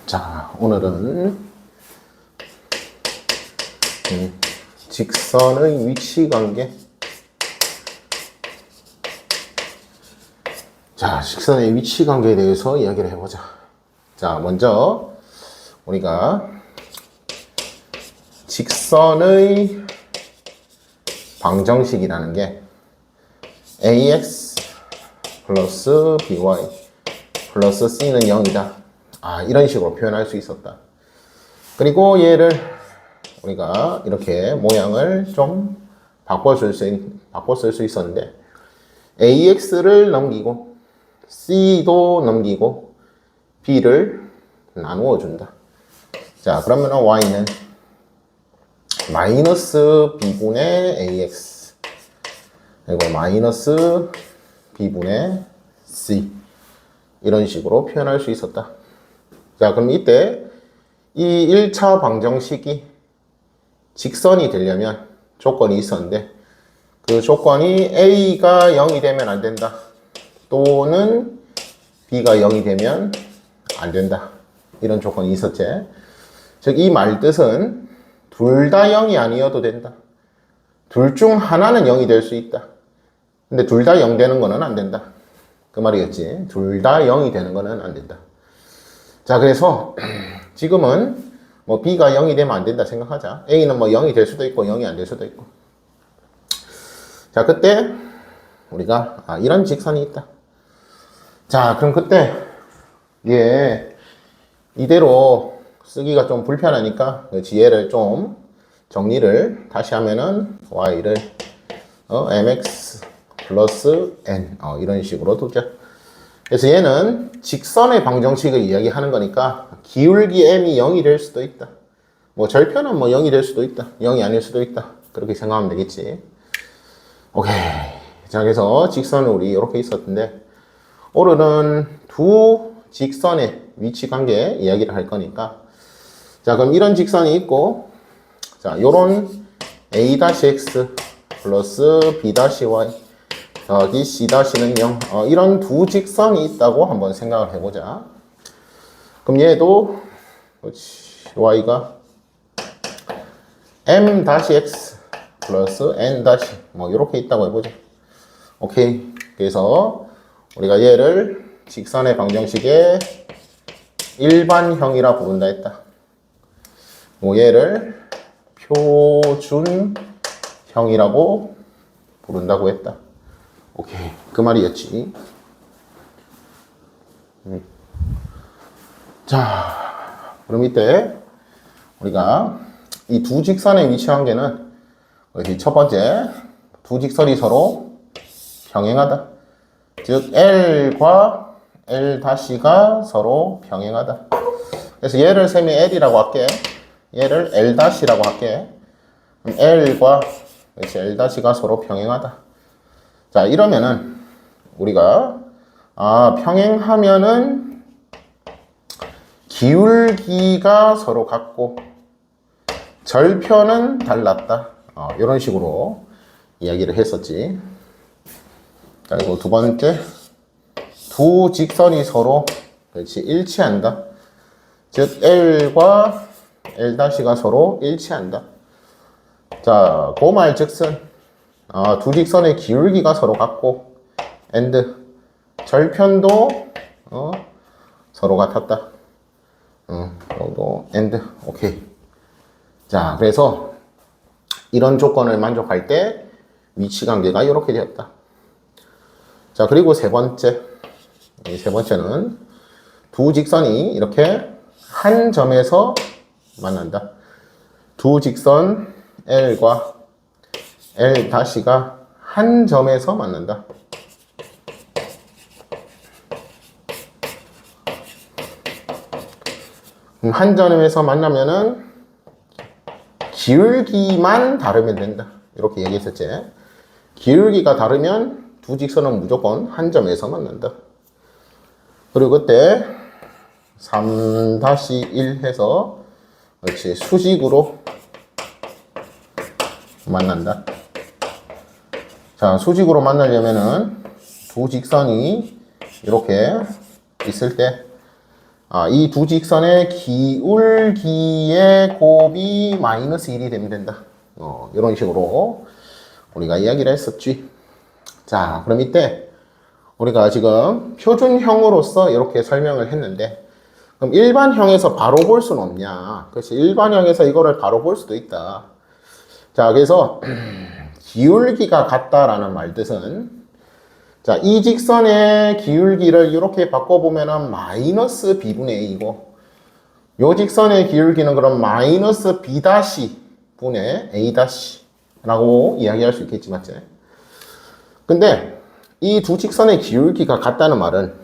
자, 오늘은 직선의 위치 관계. 자, 직선의 위치 관계에 대해서 이야기를 해보자. 자, 먼저 우리가 직선의 방정식이라는 게 ax 플러스 by 플러스 c는 0이다. 이런 식으로 표현할 수 있었다. 그리고 얘를 우리가 이렇게 모양을 좀 바꿔 쓸 수 있었는데 ax를 넘기고 c도 넘기고 b를 나누어 준다. 자, 그러면 y는 마이너스 b분의 ax 그리고 마이너스 b분의 c 이런 식으로 표현할 수 있었다. 자, 그럼 이때 이 1차 방정식이 직선이 되려면 조건이 있었는데 그 조건이 a가 0이 되면 안 된다. 또는 b가 0이 되면 안 된다. 이런 조건이 있었지. 즉, 이 말 뜻은 둘 다 0이 아니어도 된다. 둘 중 하나는 0이 될 수 있다. 근데 둘 다 0 되는 거는 안 된다. 그 말이겠지. 둘 다 0이 되는 거는 안 된다. 자, 그래서 지금은 뭐 b가 0이 되면 안 된다 생각하자. a는 뭐 0이 될 수도 있고 0이 안 될 수도 있고. 자, 그때 우리가 이런 직선이 있다. 자, 그럼 그때 얘 이대로 쓰기가 좀 불편하니까 지혜를 좀 정리를 다시 하면은 y를 mx 플러스 n 이런 식으로 두자. 그래서 얘는 직선의 방정식을 이야기하는 거니까 기울기 m이 0이 될 수도 있다. 뭐 절편은 뭐 0이 될 수도 있다. 0이 아닐 수도 있다. 그렇게 생각하면 되겠지. 오케이. 자, 그래서 직선은 우리 이렇게 있었는데 오늘은 두 직선의 위치 관계 이야기를 할 거니까 자, 그럼 이런 직선이 있고 자, 요런 a-x 플러스 b-y 더하기 c-는 0 이런 두 직선이 있다고 한번 생각을 해보자. 그럼 얘도 y가 m-x 플러스 n- 뭐 이렇게 있다고 해보자. 오케이. 그래서 우리가 얘를 직선의 방정식의 일반형이라 부른다 했다. 뭐 얘를 표준형이라고 부른다고 했다. 오케이. 그 말이었지. 자, 그럼 이때 우리가 이 두 직선의 위치 관계는 첫 번째, 두 직선이 서로 평행하다. 즉, L과 L-가 서로 평행하다. 그래서 얘를 셈이 L이라고 할게. 얘를 L-라고 할게. 그럼 L과 L-가 서로 평행하다. 자, 이러면은 우리가 평행하면은 기울기가 서로 같고 절편은 달랐다. 이런 식으로 이야기를 했었지. 자, 그리고 두 번째, 두 직선이 서로 일치한다. 즉 L과 L-가 서로 일치한다. 자, 그 말 즉슨 두 직선의 기울기가 서로 같고 and 절편도 서로 같았다. and 오케이. 자, 그래서 이런 조건을 만족할 때 위치 관계가 이렇게 되었다. 자, 그리고 세 번째는 두 직선이 이렇게 한 점에서 만난다. 두 직선 L과 L-가 한 점에서 만난다. 한 점에서 만나면은 기울기만 다르면 된다. 이렇게 얘기했었지. 기울기가 다르면 두 직선은 무조건 한 점에서 만난다. 그리고 그때 3-1 해서 그렇지 수직으로 만난다. 자, 수직으로 만나려면은 두 직선이 이렇게 있을 때 이 두 직선의 기울기의 곱이 마이너스 1이 되면 된다. 이런 식으로 우리가 이야기를 했었지. 자, 그럼 이때 우리가 지금 표준형으로서 이렇게 설명을 했는데, 그럼 일반형에서 바로 볼 수는 없냐? 그렇지. 일반형에서 이거를 바로 볼 수도 있다. 자, 그래서 기울기가 같다라는 말 뜻은, 자, 이 직선의 기울기를 이렇게 바꿔보면은 마이너스 b분의 a이고, 요 직선의 기울기는 그럼 마이너스 b 분의 a 라고 이야기할 수 있겠지, 맞지? 근데 이 두 직선의 기울기가 같다는 말은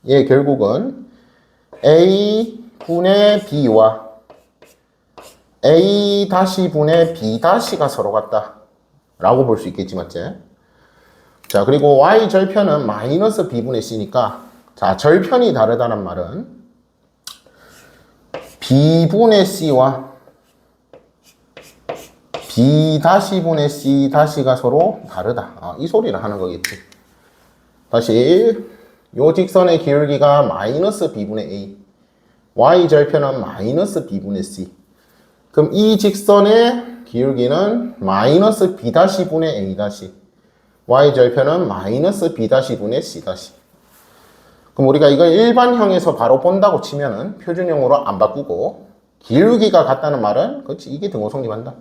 얘 결국은 a 분의 b와 a 분의 b가 서로 같다 라고 볼 수 있겠지, 맞지? 자, 그리고 y 절편은 마이너스 b분의 c니까, 자, 절편이 다르다는 말은 b분의 c와 b-분의 c-가 서로 다르다. 이 소리를 하는 거겠지. 다시 요 직선의 기울기가 마이너스 b분의 a, y 절편은 마이너스 b분의 c. 그럼 이 직선의 기울기는 마이너스 b-분의 a-, y 절편은 마이너스 b-분의 c-. 그럼 우리가 이걸 일반형에서 바로 본다고 치면은 표준형으로 안 바꾸고, 기울기가 같다는 말은 그렇지, 이게 등호 성립한다.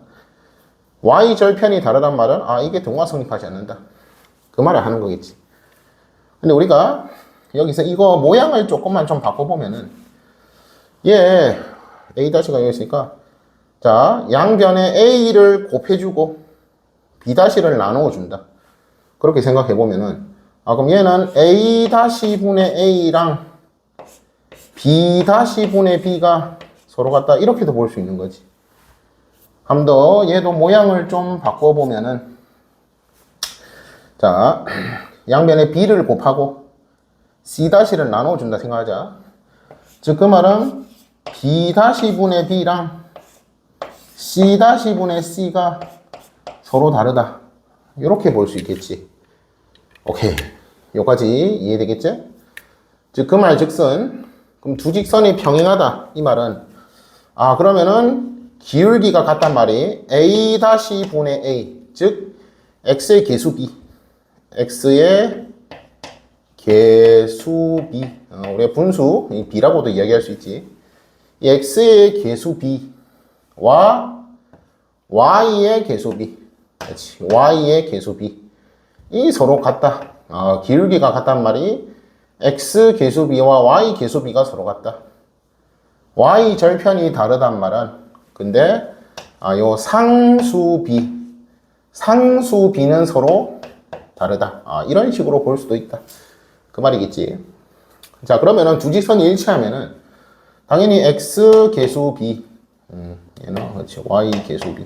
y 절편이 다르단 말은 이게 등호가 성립하지 않는다. 그 말을 하는 거겠지. 근데 우리가 여기서 이거 모양을 조금만 좀 바꿔보면은, 얘 a-가 여기 있으니까, 자, 양변에 a를 곱해주고 b-를 나누어 준다. 그렇게 생각해 보면은, 그럼 얘는 a-분의 a랑 b-분의 b가 서로 같다. 이렇게도 볼 수 있는 거지. 한 번 더 얘도 모양을 좀 바꿔보면은, 자, 양변에 b를 곱하고 c-를 나눠준다 생각하자. 즉 그 말은 b-분의 b랑 c-분의 c가 서로 다르다. 이렇게 볼 수 있겠지. 오케이. 여기까지 이해되겠지? 즉 그 말 즉슨, 그럼 두 직선이 평행하다. 이 말은, 그러면은 기울기가 같단 말이 a-분의 a, 즉 x의 개수 b, x의 개수 b, 우리가 분수 b라고도 이야기할 수 있지. 이 x의 개수 b와 y의 개수 b, 그렇지, y의 개수 b, 이 서로 같다. 기울기가 같단 말이 x 개수 b와 y 개수 b가 서로 같다. y 절편이 다르단 말은, 근데 요 상수 b는 서로 다르다. 이런 식으로 볼 수도 있다. 그 말이겠지. 자, 그러면은 두 직선이 일치하면은 당연히 x 개수 b, 얘는 그렇지, y 개수 b,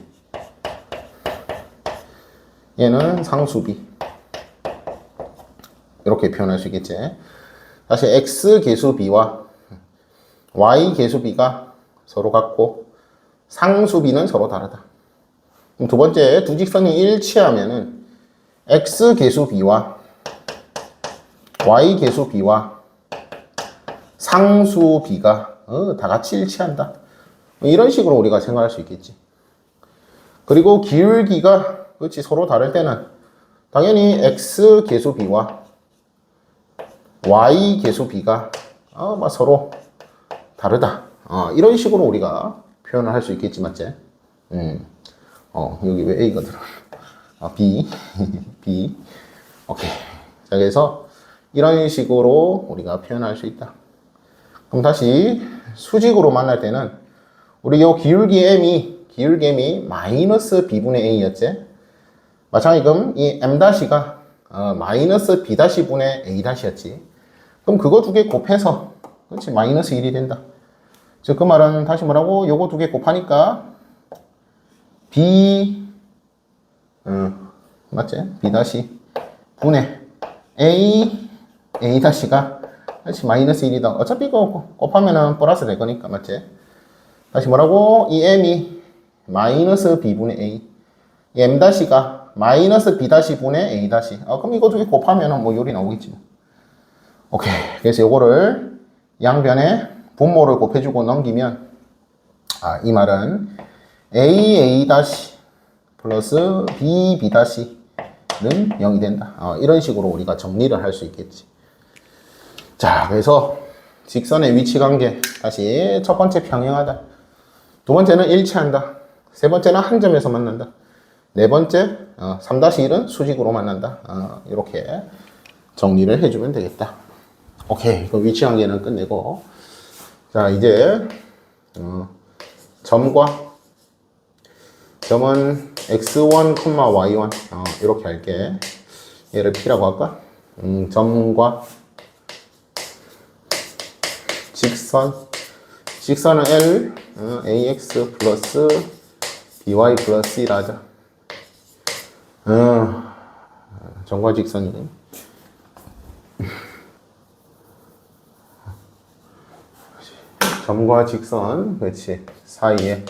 얘는 상수 b, 이렇게 표현할 수 있겠지. 다시 x 개수 b와 y 개수 b가 서로 같고 상수 b는 서로 다르다. 그럼 두 번째, 두 직선이 일치하면은 x 개수 b와 y 개수 b와 상수 b가 다 같이 일치한다. 이런 식으로 우리가 생각할 수 있겠지. 그리고 기울기가 그렇지 서로 다를 때는 당연히 x 개수 b와 y 개수 b가 서로 다르다. 이런 식으로 우리가 표현을 할 수 있겠지, 맞지? 여기 왜 a가 들어? b, b. 오케이. 자, 그래서 이런 식으로 우리가 표현할 수 있다. 그럼 다시 수직으로 만날 때는 우리 요 기울기 m이 마이너스 b분의 a였지? 마찬가지 그럼 이 m-가 마이너스 b-분의 a-였지. 그럼 그거 두 개 곱해서 그렇지 마이너스 1이 된다. 즉 그 말은 다시 뭐라고? 요거 두 개 곱하니까 b 맞지? b-분의 a-가 그렇지 마이너스 1이다. 어차피 이거 곱하면은 플러스 될 거니까 맞지? 다시 뭐라고? 이 m이 마이너스 b분의 a, 이 m-가 마이너스 b-분의 a-. 그럼 이거 두 개 곱하면은 뭐 요리 나오겠지. 오케이. 그래서 요거를 양변에 분모를 곱해주고 넘기면 이 말은 a 다시 플러스 b 다시는 0이 된다. 이런 식으로 우리가 정리를 할 수 있겠지. 자, 그래서 직선의 위치 관계 다시 첫 번째 평행하다. 두 번째는 일치한다. 세 번째는 한 점에서 만난다. 네 번째 3-1은 수직으로 만난다. 이렇게 정리를 해주면 되겠다. 오케이, 그 위치 관계는 끝내고 자 이제 점은 x1, y1 이렇게 할게. 얘를 p라고 할까? 점과 직선은 L, ax 플러스 by 플러스 C라 하자. 점과 직선이 점과 직선, 그렇지, 사이에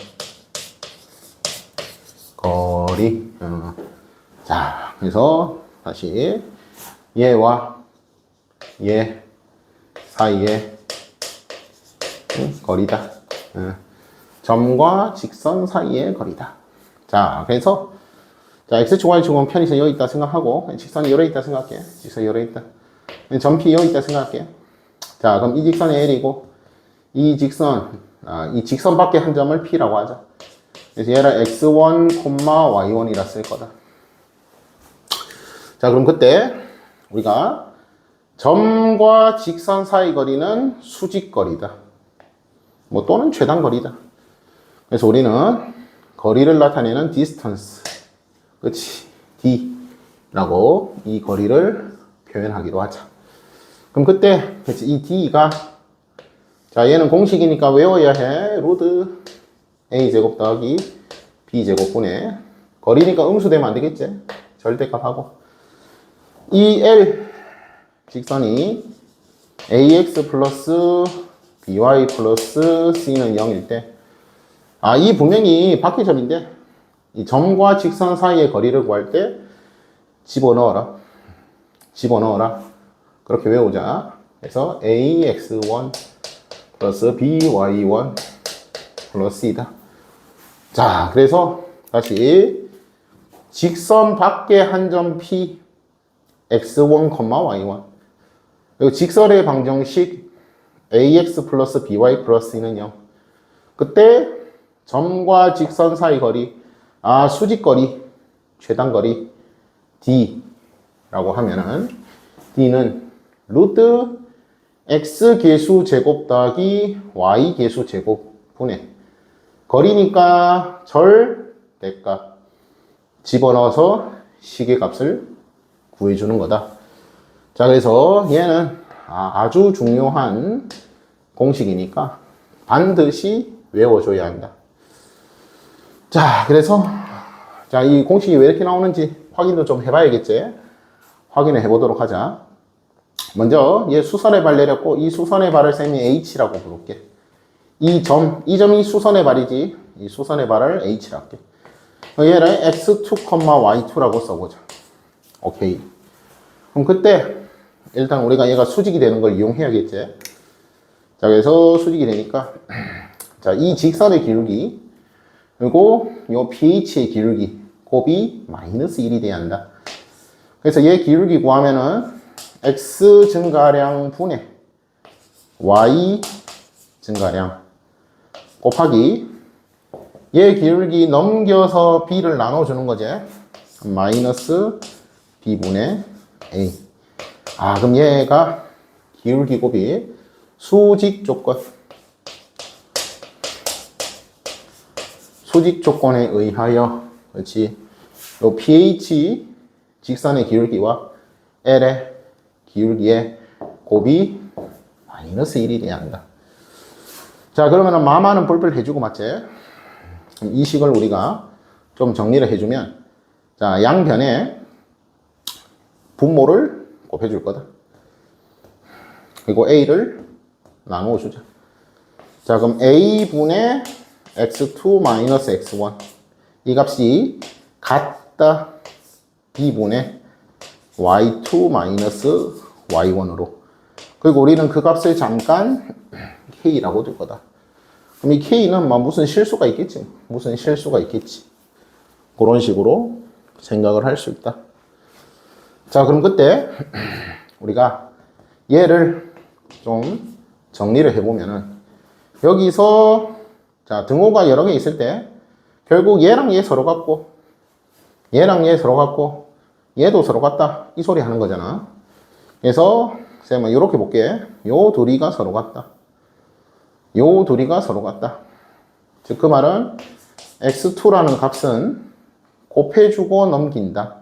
거리. 자, 그래서 다시 얘와 얘 사이에 거리다. 점과 직선 사이의 거리다. 자, 그래서 자, x축, y축은 편의선 여기 있다 생각하고 직선이 여기 있다 생각해. 직선이 여기 있다. 점 P 여기 있다 생각해. 자, 그럼 이 직선이 L이고 이 직선, 이 직선 밖에 한 점을 P라고 하자. 그래서 얘를 x1, y1이라 쓸 거다. 자, 그럼 그때 우리가 점과 직선 사이 거리는 수직거리다. 뭐 또는 최단거리다. 그래서 우리는 거리를 나타내는 distance, 그치? d라고 이 거리를 표현하기로 하자. 그럼 그때 그치? 이 d가 자 얘는 공식이니까 외워야 해. 루트 a제곱 더하기 b제곱분의 거리니까 음수되면 안 되겠지? 절대값하고 이 L 직선이 ax 플러스 by 플러스 c는 0일 때 이 분명히 밖의 점인데 이 점과 직선 사이의 거리를 구할 때 집어넣어라. 그렇게 외우자. 그래서 ax1 플러스 by1 플러스 c다. 자, 그래서 다시 직선 밖에 한 점 P x1, y1 그리고 직선의 방정식 ax 플러스 by 플러스 c는 0. 그때 점과 직선 사이 거리 수직거리, 최단거리 D라고 하면은 D는 루트 X 계수 제곱 더하기 Y 계수 제곱 분의 거리니까 절대값 집어넣어서 시계값을 구해주는 거다. 자, 그래서 얘는 아주 중요한 공식이니까 반드시 외워줘야 한다. 자, 그래서 자, 이 공식이 왜 이렇게 나오는지 확인도 좀 해봐야겠지. 확인을 해보도록 하자. 먼저 얘 수선의 발 내렸고 이 수선의 발을 쌤이 H라고 부를게. 이 점이 수선의 발이지. 이 수선의 발을 H라고 할게. 얘를 x2, y2라고 써보자. 오케이. 그럼 그때 일단 우리가 얘가 수직이 되는 걸 이용해야겠지. 자, 그래서 수직이 되니까 자, 이 직선의 기울기 그리고 요 pH의 기울기 곱이 마이너스 1이 돼야 한다. 그래서 얘 기울기 구하면은 x 증가량 분의 y 증가량 곱하기 얘 기울기 넘겨서 b를 나눠주는 거지. 마이너스 b분의 a. 그럼 얘가 기울기 곱이 수직 조건에 의하여, 그렇지. 요 pH 직선의 기울기와 L의 기울기의 곱이 마이너스 1이 돼야 한다. 자, 그러면은 마마는 뿔뿔 해주고 맞지? 그럼 이 식을 우리가 좀 정리를 해주면, 자, 양변에 분모를 곱해줄 거다. 그리고 A를 나누어주자. 자, 그럼 A분의 x2 마이너스 x1 이 값이 같다 b분의 y2 마이너스 y1으로. 그리고 우리는 그 값을 잠깐 K라고 둘 거다. 그럼 이 K는 뭐 무슨 실수가 있겠지. 무슨 실수가 있겠지. 그런 식으로 생각을 할 수 있다. 자, 그럼 그때 우리가 얘를 좀 정리를 해보면은 여기서 자, 등호가 여러 개 있을 때 결국 얘랑 얘 서로 같고 얘랑 얘 서로 같고 얘도 서로 같다. 이 소리 하는 거잖아. 그래서 쌤은 이렇게 볼게. 요 둘이가 서로 같다. 요 둘이가 서로 같다. 즉 그 말은 x2라는 값은 곱해주고 넘긴다.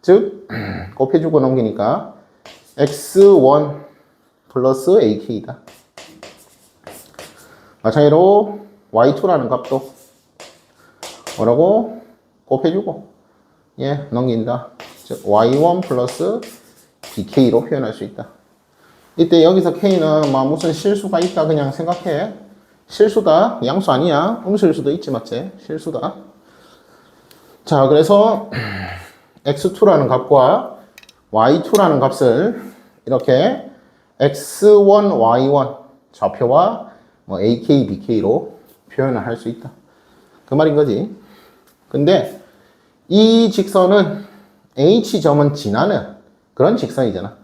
즉 곱해주고 넘기니까 x1 플러스 ak다. 마찬가지로 y2라는 값도 뭐라고? 곱해주고 예 넘긴다. 즉 y1 플러스 bk로 표현할 수 있다. 이때 여기서 k는 뭐 무슨 실수가 있다 그냥 생각해. 실수다. 양수 아니야. 음수일 수도 있지 맞지? 실수다. 자, 그래서 x2라는 값과 y2라는 값을 이렇게 x1, y1 좌표와 뭐 ak, bk로 표현을 할 수 있다. 그 말인 거지. 근데 이 직선은 h점은 지나는 그런 직선이잖아.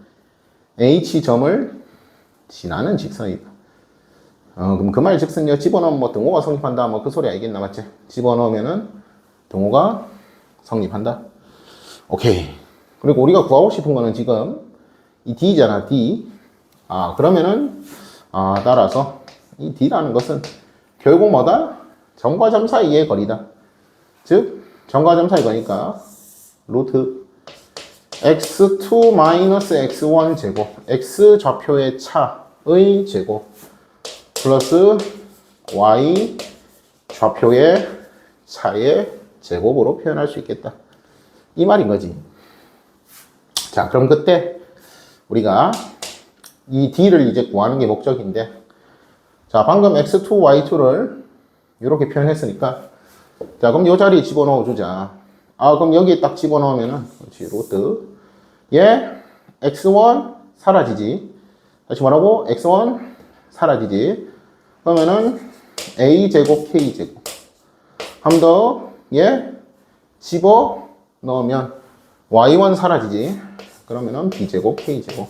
h점을 지나는 직선이다. 그럼 그 말 즉슨 집어넣으면 뭐 등호가 성립한다 뭐 그 소리 알겠나 맞지? 집어넣으면은 등호가 성립한다. 오케이. 그리고 우리가 구하고 싶은 거는 지금 이 d잖아, d. 그러면은 따라서 이 d라는 것은 결국 뭐다? 점과 점 사이의 거리다. 즉 점과 점 사이 거니까 루트 x2 마이너스 x1 제곱 x 좌표의 차의 제곱 플러스 y 좌표의 차의 제곱으로 표현할 수 있겠다. 이 말인 거지. 자, 그럼 그때 우리가 이 d를 이제 구하는 게 목적인데, 자, 방금 x2, y2를 이렇게 표현했으니까, 자, 그럼 이 자리에 집어넣어 주자. 그럼 여기에 딱 집어넣으면은, 그렇지, 루트. x1 사라지지. 다시 말하고, x1 사라지지. 그러면은, a제곱, k제곱. 한 번 더, 집어 넣으면, y1 사라지지. 그러면은, b제곱, k제곱.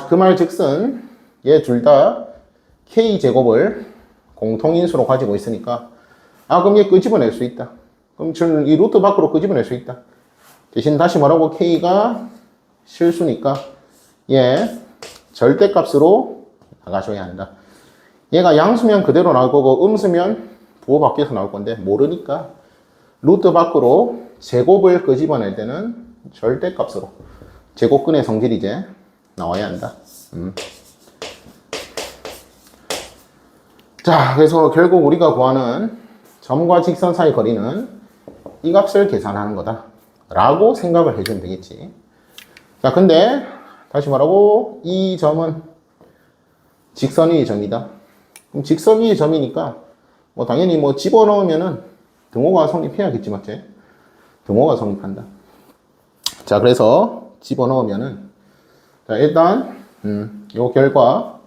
그 말 즉슨, 얘 둘 다 k제곱을 공통인수로 가지고 있으니까, 그럼 얘 끄집어낼 수 있다. 그럼 이 루트 밖으로 끄집어낼 수 있다. 대신 다시 말하고 k가 실수니까 얘 절대값으로 나가줘야 한다. 얘가 양수면 그대로 나올 거고 음수면 부호 바뀌어서 나올 건데 모르니까 루트 밖으로 제곱을 끄집어낼 때는 절대값으로 제곱근의 성질이 이제 나와야 한다. 자, 그래서 결국 우리가 구하는 점과 직선 사이 거리는 이 값을 계산하는 거다 라고 생각을 해주면 되겠지. 자, 근데 다시 말하고 이 점은 직선 위의 점이다. 그럼 직선 위의 점이니까 뭐 당연히 뭐 집어넣으면은 등호가 성립해야겠지 맞지? 등호가 성립한다. 자, 그래서 집어넣으면은 자, 일단 요 결과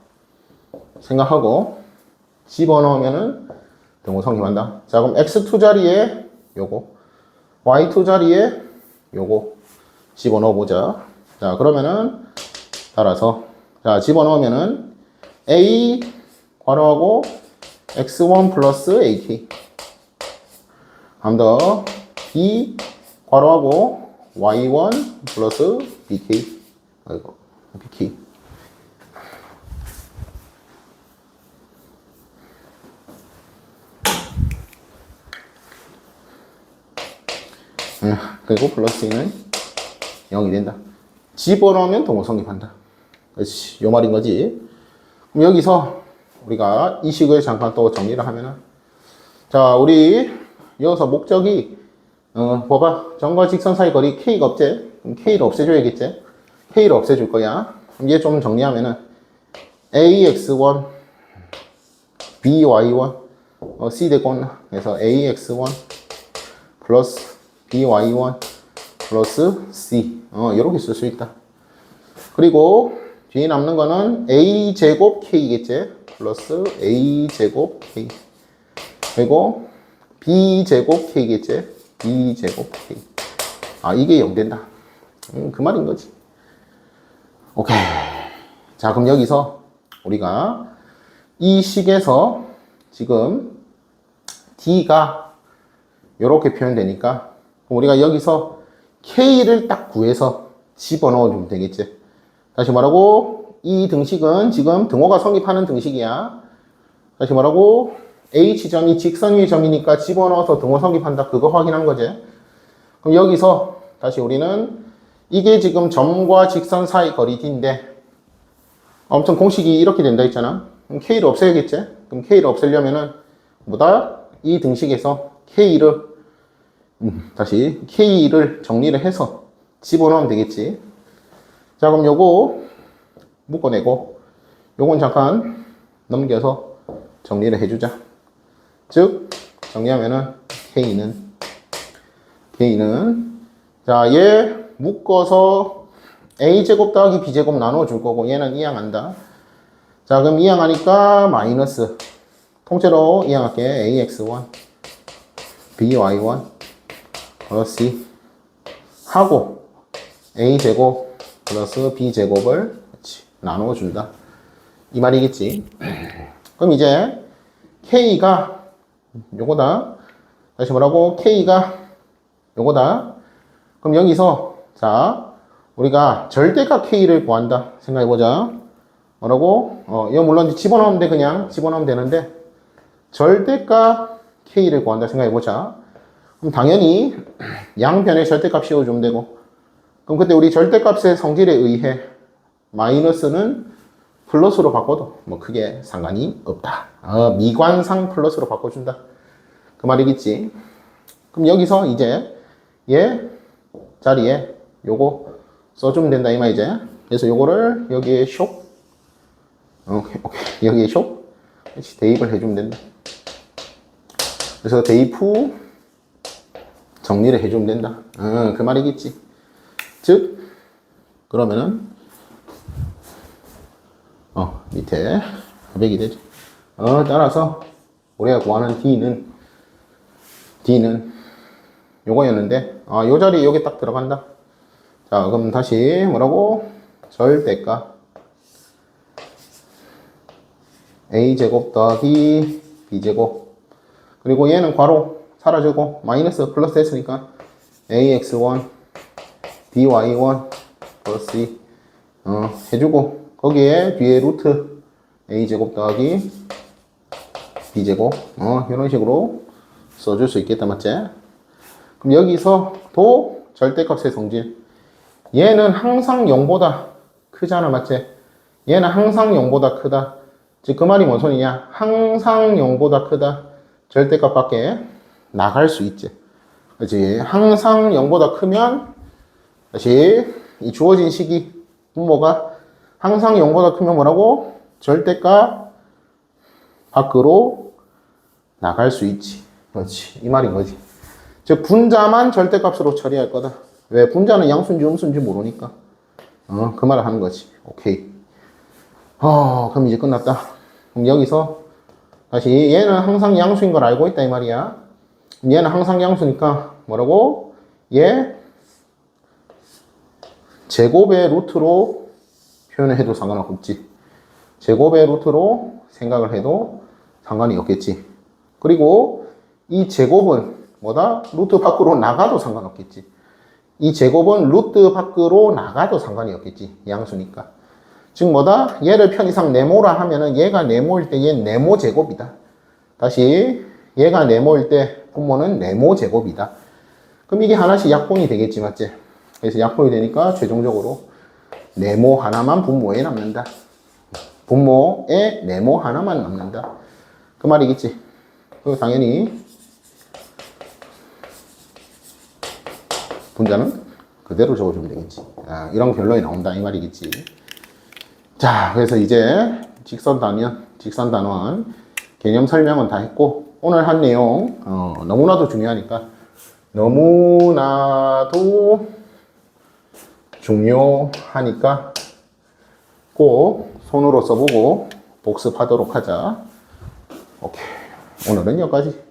생각하고 집어넣으면은 등호 성립한다. 자, 그럼 x2 자리에 요거 y2 자리에 요거 집어넣어 보자. 자, 그러면은 따라서 자, 집어넣으면은 a 괄호하고 x1 플러스 ak 한 번 더 b 괄호하고 y1 플러스 bk bk 그리고 플러스 2는 0이 된다. 집어넣으면 동호 성립한다. 그렇지. 요 말인 거지. 그럼 여기서 우리가 이 식을 잠깐 또 정리를 하면은 자, 우리 여기서 목적이 봐봐. 점과 직선 사이 거리 k가 없지? 그럼 k를 없애줘야겠지? k를 없애줄 거야. 그럼 얘 좀 정리하면은 ax1 by1 c 됐구나. 그래서 ax1 플러스 by1 플러스 c 이렇게 쓸 수 있다. 그리고 뒤에 남는 거는 a제곱 k겠지? 플러스 a제곱 k 그리고 b제곱 k겠지? b제곱 k. 아, 이게 0 된다. 그 말인 거지. 오케이. 자, 그럼 여기서 우리가 이 식에서 지금 d가 이렇게 표현되니까 우리가 여기서 k를 딱 구해서 집어넣어 주면 되겠지. 다시 말하고 이 등식은 지금 등호가 성립하는 등식이야. 다시 말하고 h점이 직선 위의 점이니까 집어넣어서 등호 성립한다. 그거 확인한 거지. 그럼 여기서 다시 우리는 이게 지금 점과 직선 사이 거리 d인데 아무튼 공식이 이렇게 된다 했잖아. 그럼 k를 없애야겠지. 그럼 k를 없애려면은 뭐다? 이 등식에서 k를 다시 k를 정리를 해서 집어넣으면 되겠지. 자, 그럼 요거 묶어내고 요건 잠깐 넘겨서 정리를 해주자. 즉 정리하면은 k는 자, 얘 묶어서 a제곱 더하기 b제곱 나눠 줄 거고 얘는 이항한다. 자, 그럼 이항하니까 마이너스 통째로 이항할게. ax1 by1 플러스 하고 a제곱 플러스 b제곱을 나누어 준다. 이 말이겠지. 그럼 이제 k가 요거다. 다시 뭐라고? k가 요거다. 그럼 여기서 자 우리가 절대값 k를 구한다. 생각해보자. 뭐라고? 이거 물론 집어넣으면 돼. 그냥 집어넣으면 되는데 절대값 k를 구한다. 생각해보자. 그럼 당연히 양변에 절대값 씌워주면 되고 그럼 그때 우리 절대값의 성질에 의해 마이너스는 플러스로 바꿔도 뭐 크게 상관이 없다. 미관상 플러스로 바꿔준다. 그 말이겠지. 그럼 여기서 이제 얘 자리에 요거 써주면 된다 이 말이지. 그래서 요거를 여기에 쇽 오케이. 여기에 쇽 대입을 해주면 된다. 그래서 대입 후 정리를 해주면 된다. 그 말이겠지. 즉 그러면은 밑에 400이 되죠. 따라서 우리가 구하는 D는 요거였는데 요 자리에 여기 딱 들어간다. 자, 그럼 다시 뭐라고? 절대값 a제곱 더하기 b제곱 그리고 얘는 괄호 사라지고 마이너스 플러스 했으니까 ax1 by1 플러스 해주고 거기에 뒤에 루트 a제곱 더하기 b제곱 이런 식으로 써줄 수 있겠다. 맞지? 그럼 여기서 도 절대값의 성질 얘는 항상 0보다 크잖아. 맞지? 얘는 항상 0보다 크다. 즉 그 말이 뭔 소리냐? 항상 0보다 크다. 절대값 밖에 나갈 수 있지. 그렇지? 항상 0보다 크면 다시 이 주어진 식이 분모가 항상 0보다 크면 뭐라고? 절대값 밖으로 나갈 수 있지. 그렇지. 이 말인 거지. 즉 분자만 절대값으로 처리할 거다. 왜? 분자는 양수인지 음수인지 모르니까. 그 말을 하는 거지. 오케이. 그럼 이제 끝났다. 그럼 여기서 다시 얘는 항상 양수인 걸 알고 있다 이 말이야. 얘는 항상 양수니까 뭐라고? 얘 제곱의 루트로 표현을 해도 상관없지. 제곱의 루트로 생각을 해도 상관이 없겠지. 그리고 이 제곱은 뭐다? 루트 밖으로 나가도 상관없겠지. 이 제곱은 루트 밖으로 나가도 상관이 없겠지. 양수니까. 즉 뭐다? 얘를 편의상 네모라 하면은 얘가 네모일 때 얘 네모 제곱이다. 다시 얘가 네모일 때 분모는 네모 제곱이다. 그럼 이게 하나씩 약분이 되겠지. 맞지? 그래서 약분이 되니까 최종적으로 네모 하나만 분모에 남는다. 분모에 네모 하나만 남는다. 그 말이겠지. 그리고 당연히 분자는 그대로 적어주면 되겠지. 이런 결론이 나온다 이 말이겠지. 자, 그래서 이제 직선 단원 개념 설명은 다 했고 오늘 한 내용 너무나도 중요하니까 꼭 손으로 써보고 복습하도록 하자. 오케이. 오늘은 여기까지.